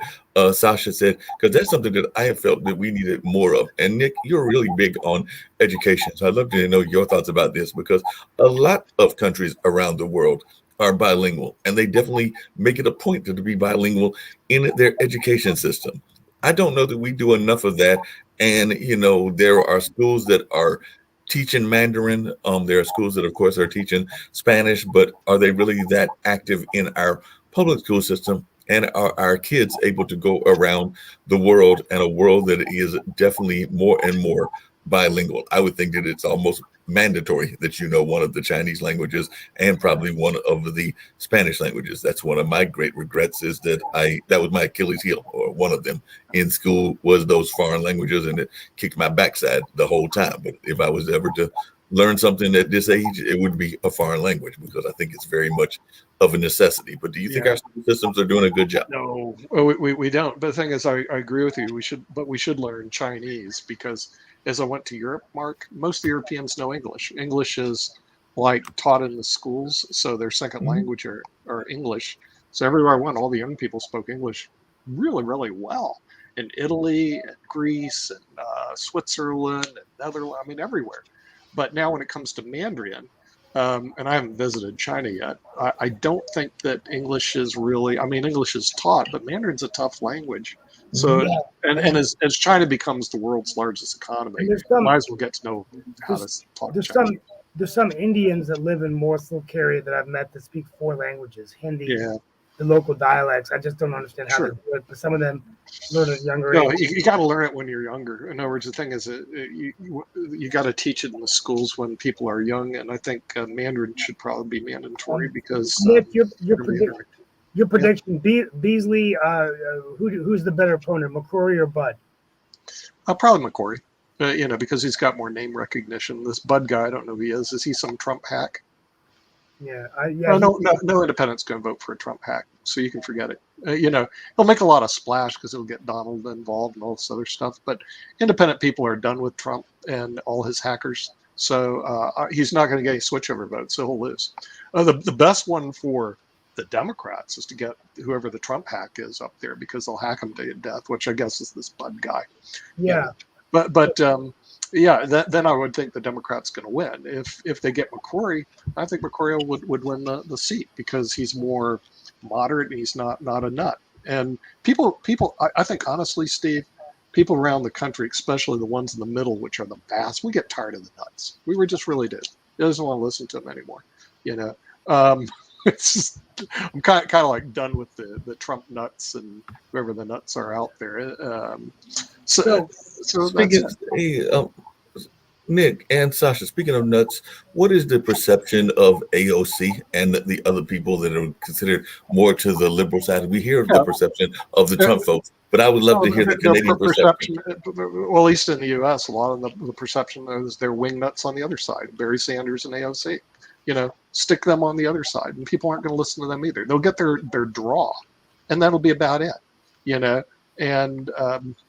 Sasha said, because that's something that I have felt that we needed more of. And Nick, you're really big on education. So I'd love to know your thoughts about this, because a lot of countries around the world are bilingual, and they definitely make it a point to be bilingual in their education system. I don't know that we do enough of that. And, you know, there are schools that are teaching Mandarin. There are schools that, of course, are teaching Spanish, but are they really that active in our public school system? And are our kids able to go around the world, and a world that is definitely more and more bilingual? I would think that it's almost mandatory that you know one of the Chinese languages and probably one of the Spanish languages. That's one of my great regrets, is that that was my Achilles heel, or one of them in school, was those foreign languages, and it kicked my backside the whole time. But if I was ever to learn something at this age, it would be a foreign language, because I think it's very much of a necessity. But do you think our school systems are doing a good job? No, we don't. But the thing is, I agree with you. We should learn Chinese, because as I went to Europe, Mark, most of the Europeans know English. English is like taught in the schools, so their second language are English. So everywhere I went, all the young people spoke English really, really well. In Italy, and Greece, and Switzerland, and Netherlands, I mean, everywhere. But now when it comes to Mandarin, and I haven't visited China yet, I don't think that English is really, I mean, English is taught, but Mandarin's a tough language. So, and as China becomes the world's largest economy, you might as well get to know how to talk Chinese. There's some Indians that live in Morsel area that I've met that speak 4 languages, Hindi, the local dialects. I just don't understand how they do it, but some of them learn at younger age. No, you got to learn it when you're younger. In other words, the thing is, you got to teach it in the schools when people are young, and I think Mandarin should probably be mandatory, because Nick, your prediction, Beasley, who's the better opponent, McCrory or Budd? Probably McCrory, because he's got more name recognition. This Budd guy, I don't know who he is. Is he some Trump hack? Yeah, no independent's going to vote for a Trump hack, so you can forget it. He'll make a lot of splash because he'll get Donald involved and all this other stuff. But independent people are done with Trump and all his hackers, so he's not going to get any switchover votes, so he'll lose. The best one for the Democrats is to get whoever the Trump hack is up there, because they'll hack him to death, which I guess is this Budd guy. Yeah. But then I would think the Democrats going to win. If they get McCrory, I think McCrory would win the seat, because he's more moderate and he's not a nut. And people, I think honestly, Steve, people around the country, especially the ones in the middle, which are the vast, we get tired of the nuts. We just really do. He doesn't want to listen to them anymore. It's just, I'm kind of like done with the Trump nuts and whoever the nuts are out there. So Nick and Sasha, speaking of nuts, what is the perception of AOC and the other people that are considered more to the liberal side? We hear the perception of the Trump folks, but I would love to hear the Canadian perception. Well, at least in the U.S., a lot of the perception is they're wing nuts on the other side, Barry Sanders and AOC. Stick them on the other side, and people aren't going to listen to them either. They'll get their draw, and that'll be about it. you know, and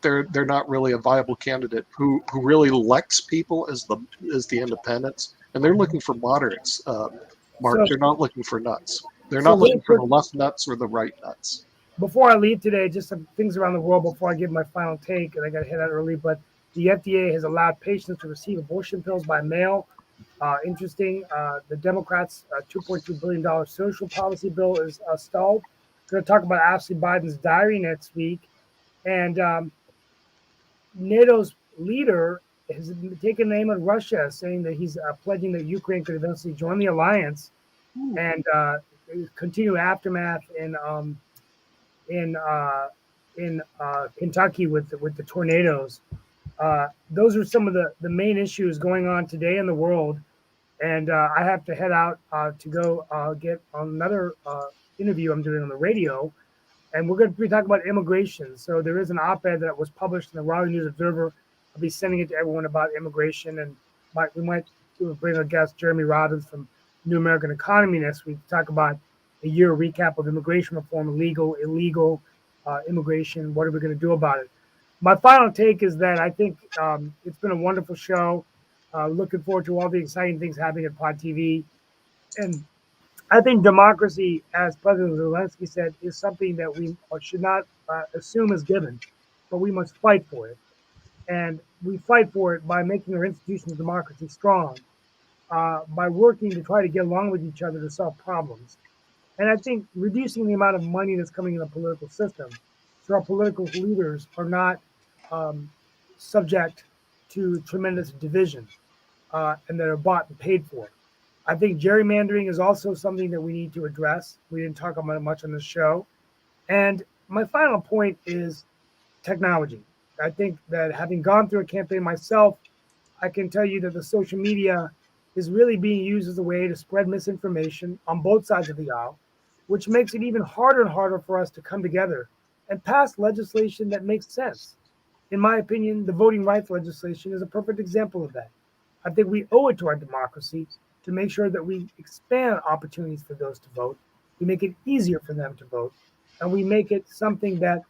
they're not really a viable candidate who really elects people as the independents, and they're looking for moderates. Mark, So, they're not looking for nuts. They're so not really looking for quick, the left nuts or the right nuts. before I leave today, just some things around the world before I give my final take, and I got to head out early. But the FDA has allowed patients to receive abortion pills by mail. Interesting. The Democrats' $2.2 billion social policy bill is stalled. Going to talk about Ashley Biden's diary next week. And NATO's leader has taken aim at Russia, saying that he's pledging that Ukraine could eventually join the alliance and continue aftermath in Kentucky with the tornadoes. Those are some of the main issues going on today in the world. And I have to head out to go get on another interview I'm doing on the radio. And we're going to be talking about immigration. So there is an op-ed that was published in the Raleigh News Observer. I'll be sending it to everyone about immigration. And we might bring a guest, Jeremy Robbins from New American Economy next week to talk about a year recap of immigration reform, legal, illegal immigration. What are we going to do about it? My final take is that I think it's been a wonderful show. Looking forward to all the exciting things happening at Pod TV. And I think democracy, as President Zelensky said, is something that we should not assume is given, but we must fight for it. And we fight for it by making our institutions of democracy strong, by working to try to get along with each other to solve problems. And I think reducing the amount of money that's coming in the political system so our political leaders are not subject to tremendous division and that are bought and paid for. I think gerrymandering is also something that we need to address. We didn't talk about it much on this show. And my final point is technology. I think that having gone through a campaign myself, I can tell you that the social media is really being used as a way to spread misinformation on both sides of the aisle, which makes it even harder and harder for us to come together and pass legislation that makes sense. In my opinion, the voting rights legislation is a perfect example of that. I think we owe it to our democracy to make sure that we expand opportunities for those to vote, we make it easier for them to vote, and we make it something that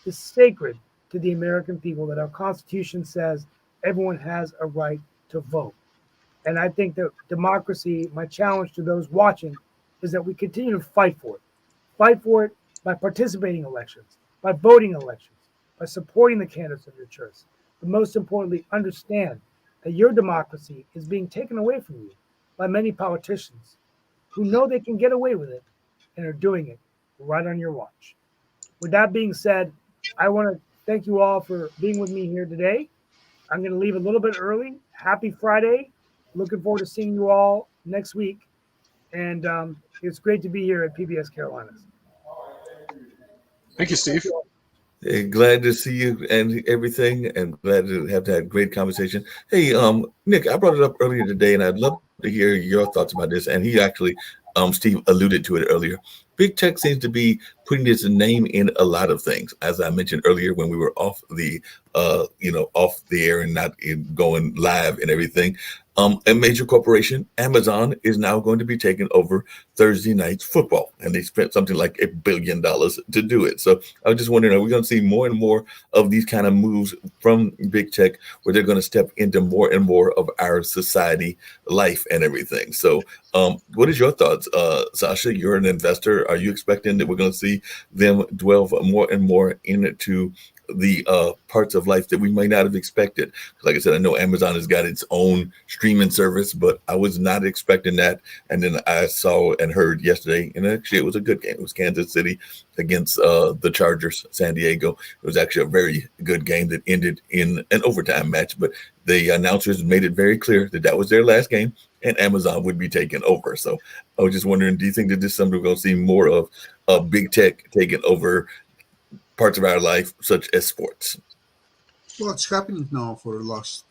is sacred to the American people, that our Constitution says everyone has a right to vote. And I think that democracy, my challenge to those watching, is that we continue to fight for it. Fight for it by participating in elections, by voting in elections, by supporting the candidates of your choice. But most importantly, understand that your democracy is being taken away from you by many politicians who know they can get away with it and are doing it right on your watch. With that being said, I want to thank you all for being with me here today. I'm going to leave a little bit early. Happy Friday. Looking forward to seeing you all next week. And it's great to be here at PBS Carolinas. Thank you, Steve. Glad to see you and everything, and glad to have that great conversation. Hey, Nick, I brought it up earlier today, and I'd love to hear your thoughts about this. And he actually, Steve alluded to it earlier. Big tech seems to be putting its name in a lot of things, as I mentioned earlier when we were off the, off the air and not going live and everything. A major corporation, Amazon, is now going to be taking over Thursday night's football, and they spent something like $1 billion to do it. So I was just wondering, are we going to see more and more of these kind of moves from big tech, where they're going to step into more and more of our society life and everything? So what is your thoughts, Sasha? You're an investor. Are you expecting that we're going to see them delve more and more into the parts of life that we might not have expected? Like I said, I know Amazon has got its own streaming service, but I was not expecting that. And then I saw and heard yesterday, and actually it was a good game. It was Kansas City against the Chargers, San Diego. It was actually a very good game that ended in an overtime match, but the announcers made it very clear that that was their last game and Amazon would be taking over. So I was just wondering, do you think that this is something we're going to see more of big tech taking over parts of our life, such as sports? Well, it's happening now for the last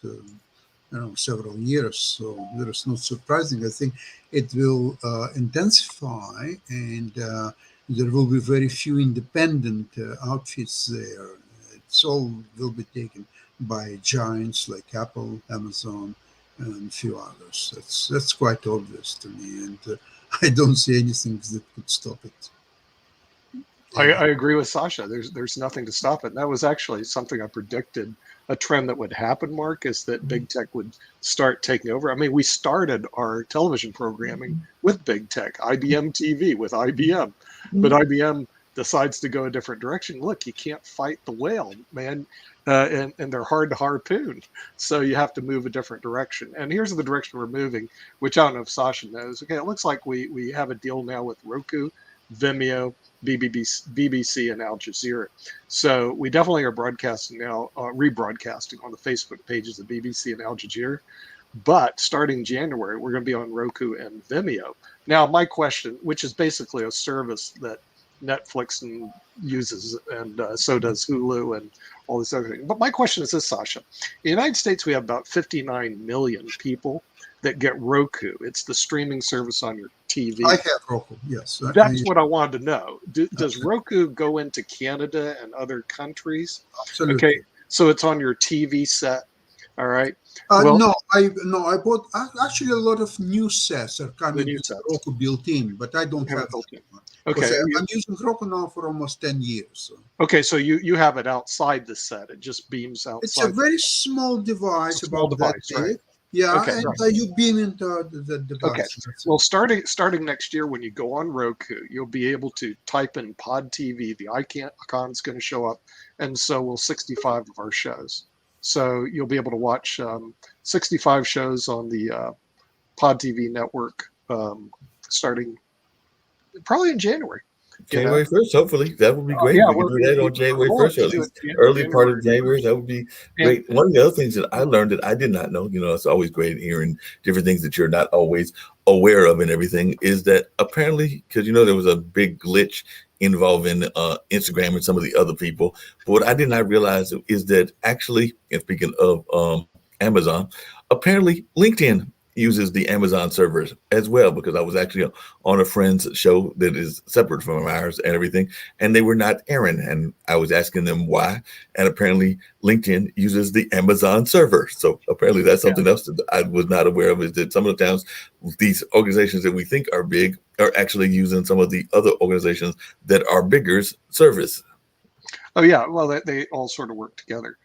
several years, so there is not surprising. I think it will intensify, and there will be very few independent outfits there. It's all will be taken by giants like Apple, Amazon, and a few others. That's quite obvious to me, and I don't see anything that could stop it. I agree with Sasha. There's nothing to stop it. And that was actually something I predicted, a trend that would happen, Mark, is that big tech would start taking over. I mean, we started our television programming with big tech, IBM TV with IBM, but IBM decides to go a different direction. Look, you can't fight the whale, man, and they're hard to harpoon. So you have to move a different direction. And here's the direction we're moving, which I don't know if Sasha knows. Okay, it looks like we have a deal now with Roku, Vimeo, BBC, and Al Jazeera. So we definitely are broadcasting now, rebroadcasting on the Facebook pages of BBC and Al Jazeera. But starting January, we're going to be on Roku and Vimeo. Now, my question, which is basically a service that Netflix and uses, and so does Hulu and all this other thing. But my question is this, Sasha. In the United States, we have about 59 million people that get Roku. It's the streaming service on your TV. I have Roku, yes. That's what I wanted to know. Does Roku go into Canada and other countries? Absolutely. Okay, so it's on your TV set. All right. No, I bought actually a lot of new sets are coming with Roku built in, but I don't have it. Okay, I'm using Roku now for almost 10 years. So. Okay, so you have it outside the set. It just beams outside. It's a very small device. Small device, right? Yeah, okay, and you beam into the device. Okay. Well, starting next year, when you go on Roku, you'll be able to type in Pod TV. The icon's going to show up, and so will 65 of our shows. So you'll be able to watch 65 shows on the Pod TV network starting probably in January. January 1st, hopefully. That would be great. Yeah, we can do that on January 1st, or at least early part of January. That would be great. One of the other things that I learned that I did not know, it's always great hearing different things that you're not always aware of and everything, is that apparently, because there was a big glitch involving Instagram and some of the other people. But what I did not realize is that actually, and speaking of Amazon, apparently LinkedIn uses the Amazon servers as well, because I was actually on a friend's show that is separate from ours and everything, and they were not airing, and I was asking them why, and apparently LinkedIn uses the Amazon server. So apparently that's something else that I was not aware of, is that some of the times these organizations that we think are big are actually using some of the other organizations that are bigger's service. Oh yeah, well they all sort of work together.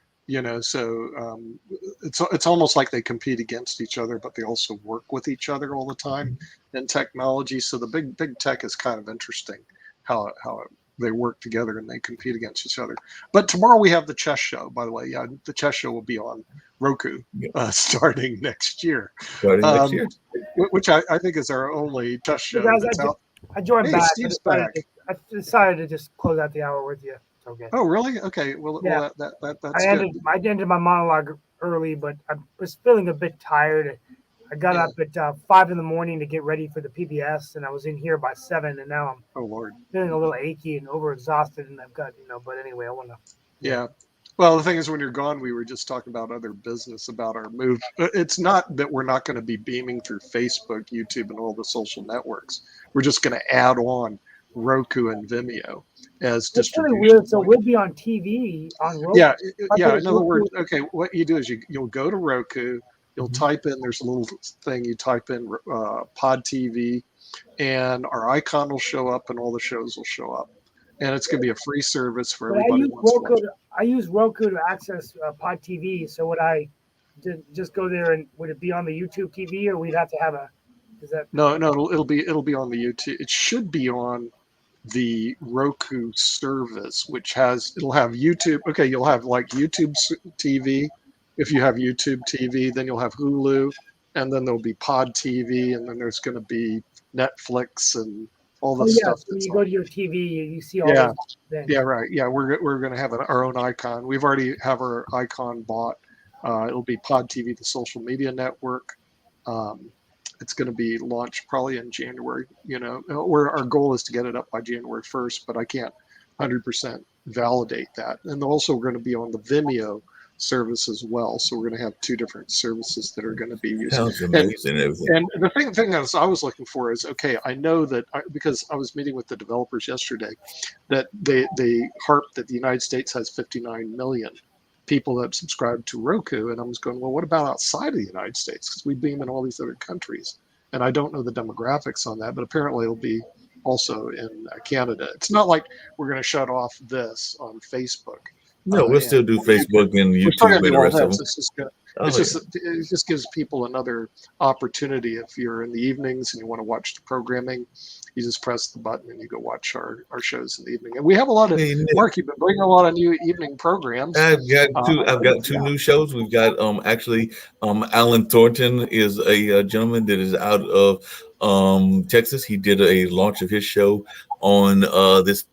So it's almost like they compete against each other, but they also work with each other all the time in technology. So the big tech is kind of interesting how they work together and they compete against each other. But tomorrow we have the chess show, by the way. Yeah, the chess show will be on Roku starting next year. Which I think is our only chess show. Guys, I joined back. Steve's back. I decided to just close out the hour with you. Okay. Oh, really? Okay. Well, that's good. I ended my monologue early, but I was feeling a bit tired. I got up at 5 a.m. to get ready for the PBS, and I was in here by 7, and now I'm feeling a little achy and overexhausted, and I've got, but anyway, I want to. Yeah. Well, the thing is, when you're gone, we were just talking about other business, about our move. It's not that we're not going to be beaming through Facebook, YouTube, and all the social networks. We're just going to add on Roku and Vimeo as distribution. Really weird. So we'll be on TV on Roku. Yeah. In other words, okay, what you do is you'll go to Roku, you'll type in, there's a little thing you type in, Pod TV, and our icon will show up and all the shows will show up. And it's going to be a free service for everybody. I use Roku to access Pod TV. So would I just go there, and would it be on the YouTube TV, or we'd have to have No, it'll be on the YouTube. It should be on the Roku service, which it'll have YouTube. Okay, you'll have like YouTube TV. If you have YouTube TV, then you'll have Hulu, and then there'll be Pod TV, and then there's going to be Netflix and all the stuff. So you go to your TV, you see all those things. Yeah, right. Yeah, we're going to have our own icon. We've already have our icon bought. It'll be Pod TV, the social media network. It's going to be launched probably in January. Our goal is to get it up by January 1st, but I can't 100% validate that. And also we're going to be on the Vimeo service as well. So we're going to have two different services that are going to be used. Sounds amazing. And the thing that I was looking for is, okay, I know that because I was meeting with the developers yesterday, that they harped that the United States has 59 million people that subscribe to Roku, and I was going, well, what about outside of the United States? Because we beam in all these other countries, and I don't know the demographics on that, but apparently it'll be also in Canada. It's not like we're going to shut off this on Facebook. No, we'll still do Facebook and We're still going YouTube to and do the all rest of this. them. It's just gonna, Oh, it's yeah. just it just gives people another opportunity. If you're in the evenings and you want to watch the programming, you just press the button and you go watch our shows in the evening. And we have a lot of, Hey, Nick, Mark, you've been bringing a lot of new evening programs. I've got two new shows. We've got actually Alan Thornton is a gentleman that is out of Texas. He did a launch of his show on this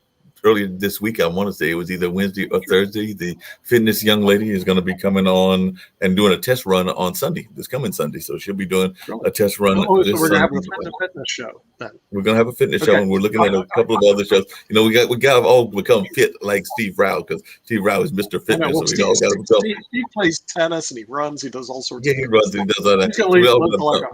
earlier this week. I want to say it was either Wednesday or Thursday. The fitness young lady is going to be coming on and doing a test run on Sunday, this coming Sunday. So she'll be doing a test run Oh, so this we're going to have Sunday. a fitness show then. We're gonna have a fitness show, Okay. and we're looking at a couple of other shows. You know, we got to all become fit like Steve Rao, because Steve Rao is Mr. I know. Fitness. Well, So we all got to become. Steve plays tennis and he runs. He does all sorts Yeah, of he fitness runs, he stuff. does all that. He's going So we to all live gotta to like become-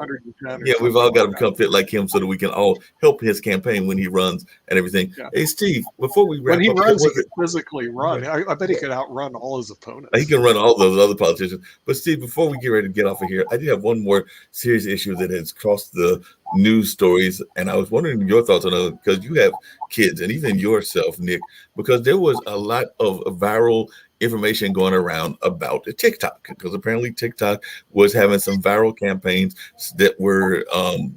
110. Yeah, we've all got to become fit like him, so that we can all help his campaign when he runs and everything. Yeah. Hey, Steve, before we wrap When he up, runs, he was can physically run. I bet he could outrun all his opponents. he can run all those other politicians. But Steve, before we get ready to get off of here, I did have one more serious issue that has crossed the news stories, and I was wondering your thoughts on it, because you have kids, and even yourself, Nick, because there was a lot of viral information going around about the TikTok, because apparently TikTok was having some viral campaigns that were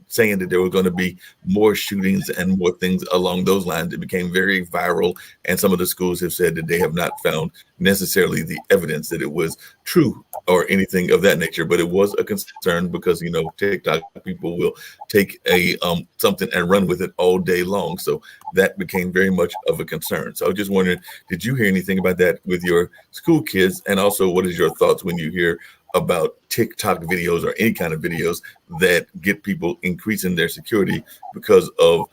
saying that there were going to be more shootings and more things along those lines. It became very viral, and some of the schools have said that they have not found necessarily the evidence that it was true or anything of that nature, but it was a concern because, you know, TikTok people will take a something and run with it all day long. So that became very much of a concern. So I was just wondering, did you hear anything about that with your school kids? And also, what is your thoughts when you hear about TikTok videos or any kind of videos that get people increasing their security because of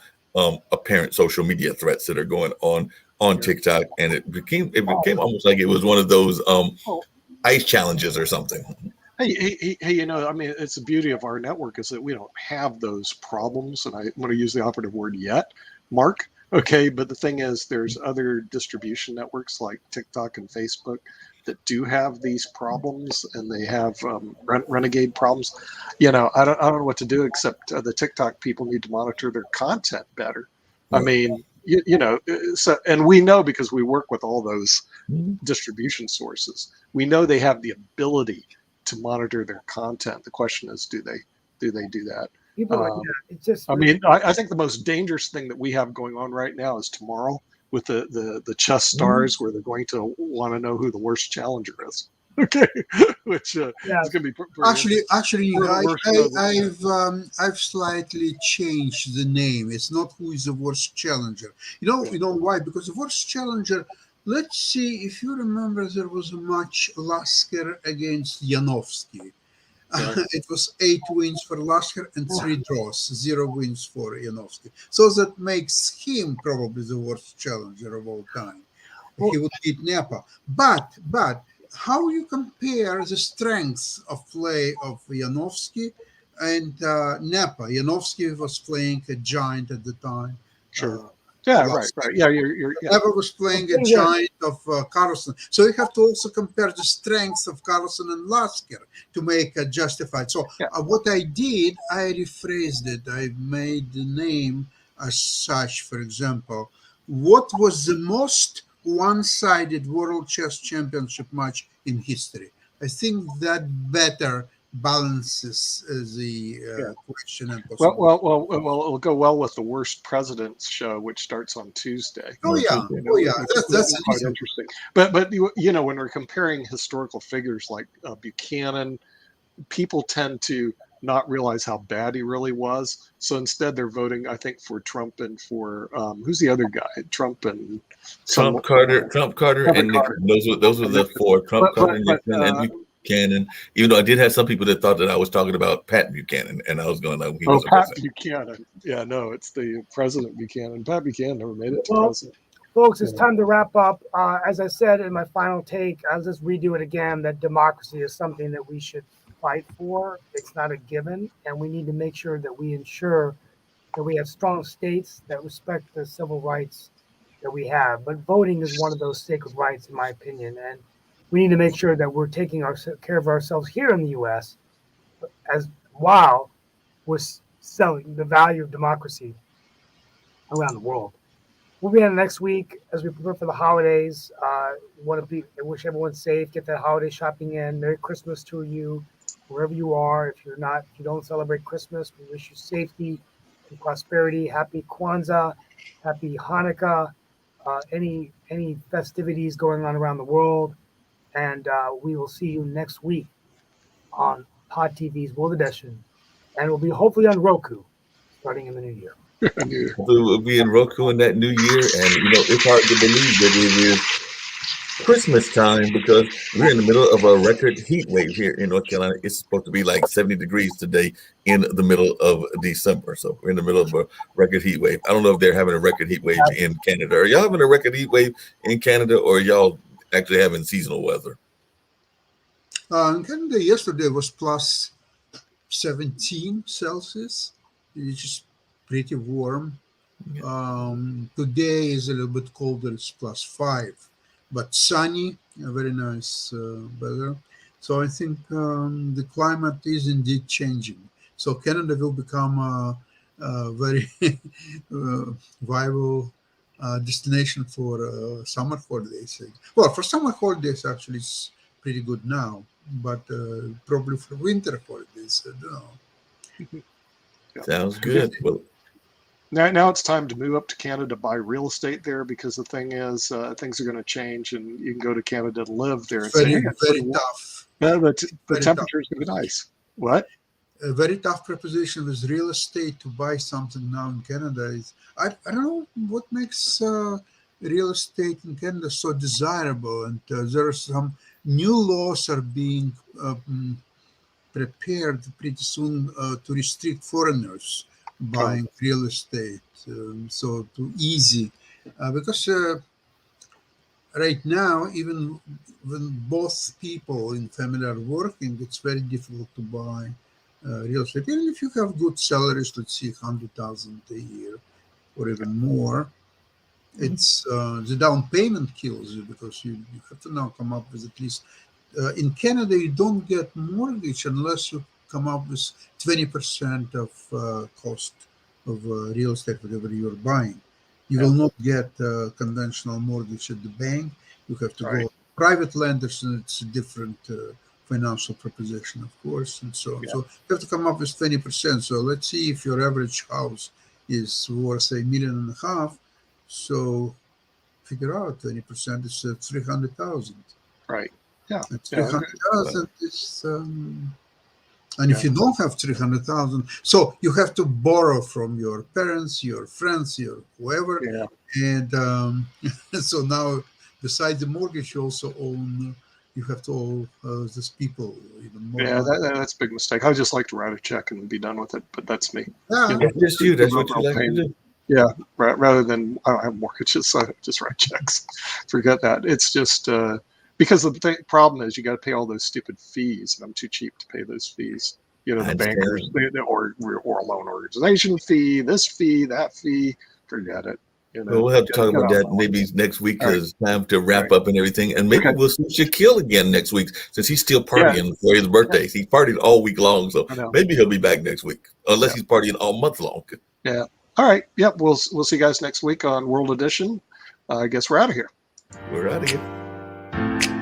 apparent social media threats that are going on TikTok? And it became almost like it was one of those ice challenges or something. Hey, you know, I mean, it's the beauty of our network is that we don't have those problems, and I want to use the operative word yet, Mark. Okay, but the thing is, there's other distribution networks like TikTok and Facebook that do have these problems, and they have renegade problems. You know, I don't know what to do except the TikTok people need to monitor their content better. I mean, you know, so, and we know because we work with all those distribution sources, we know they have the ability to monitor their content. The question is, do they do that? People, it's just. I mean, I think the most dangerous thing that we have going on right now is tomorrow with the chess stars, where they're going to want to know who the worst challenger is. Okay, which is going to be actually, I've slightly changed the name. It's not who is the worst challenger. You know why? Because the worst challenger. Let's see if you remember. There was a match Lasker against Yanovsky. It was 8 wins for Lasker and 3 draws, 0 wins for Yanovsky. So that makes him probably the worst challenger of all time. He would beat Nepa. But how you compare the strengths of play of Yanovsky and Nepa? Yanovsky was playing a giant at the time. Sure. Yeah, right. Yeah, you're Nepa was playing a giant of Carlsen. So you have to also compare the strengths of Carlsen and Lasker to make a justified. So what I did, I rephrased it. I made the name as such. For example, what was the most one-sided World Chess Championship match in history? I think that better balances the question and possibility. Well, it'll go well with the Worst Presidents show, which starts on Tuesday. That's quite interesting. But you know, when we're comparing historical figures like Buchanan, people tend to not realize how bad he really was. So instead, they're voting, I think, for Trump and for who's the other guy? Trump Carter, and Nixon. Those were the four: Trump, Carter, Nixon, and Buchanan. Even though I did have some people that thought that I was talking about Pat Buchanan, and I was going, "No, he wasn't Pat president." Buchanan. Yeah, no, it's the President Buchanan. Pat Buchanan never made it to president. Folks, it's time to wrap up. As I said in my final take, I'll just redo it again, that democracy is something that we should fight for. It's not a given, and we need to make sure that we ensure that we have strong states that respect the civil rights that we have. But voting is one of those sacred rights, in my opinion, and we need to make sure that we're taking care of ourselves here in the U.S. while we're selling the value of democracy around the world. We'll be on next week as we prepare for the holidays. I wish everyone safe. Get that holiday shopping in. Merry Christmas to you, wherever you are. If you don't celebrate Christmas, we wish you safety and prosperity. Happy Kwanzaa, happy Hanukkah, any festivities going on around the world, and we will see you next week on Pod TV's World Edition, and we'll be hopefully on Roku starting in the new year. We'll be in Roku in that new year, and it's hard to believe that it is Christmas time because we're in the middle of a record heat wave here in North Carolina. It's supposed to be like 70 degrees today in the middle of December. So we're in the middle of a record heat wave. I don't know if they're having a record heat wave in Canada. Are y'all having a record heat wave in Canada, or are y'all actually having seasonal weather? In Canada, yesterday was plus 17 Celsius, which is pretty warm. Today is a little bit colder, it's plus 5, but sunny, very nice weather. So I think the climate is indeed changing. So Canada will become a very viable destination for summer holidays. Well, for summer holidays, actually, it's pretty good now, but probably for winter holidays, I don't know. Sounds good. Well, now it's time to move up to Canada to buy real estate there, because the thing is, things are going to change, and you can go to Canada to live there and Very, say, hey, very tough. the temperature is going to be nice. What? A very tough proposition with real estate to buy something now in Canada is, I don't know what makes real estate in Canada so desirable, and there are some new laws are being prepared pretty soon to restrict foreigners buying real estate, so too easy, because right now, even when both people in family are working, it's very difficult to buy real estate. Even if you have good salaries, let's see, 100,000 a year or even more, it's the down payment kills you, because you have to now come up with at least. In Canada, you don't get mortgage unless you come up with 20% of cost of real estate, whatever you're buying. You will not get conventional mortgage at the bank. You have to go to private lenders, and it's a different financial proposition, of course, and so on. So you have to come up with 20%. So let's see if your average house is worth $1.5 million. So figure out 20% is 300,000. Right. Yeah. It's 300,000 is, and if you don't have 300,000, so you have to borrow from your parents, your friends, your whoever, and so now besides the mortgage, you also own. You have to owe these people even more. Yeah, that's a big mistake. I would just like to write a check and be done with it, but that's me. Yeah, that's just you. That's what you like to do. Yeah, rather than I don't have mortgages, so I just write checks. Forget that. It's just because the problem is you got to pay all those stupid fees, and I'm too cheap to pay those fees. The bankers or loan organization fee, this fee, that fee. Forget it. Well, we'll have to talk about that maybe next week, because it's time to wrap up and everything. And maybe we'll see Shaquille again next week, since he's still partying for his birthdays. He's partied all week long, so maybe he'll be back next week, unless he's partying all month long. Yeah. All right. Yep. We'll see you guys next week on World Edition. I guess we're out of here. We're out of here.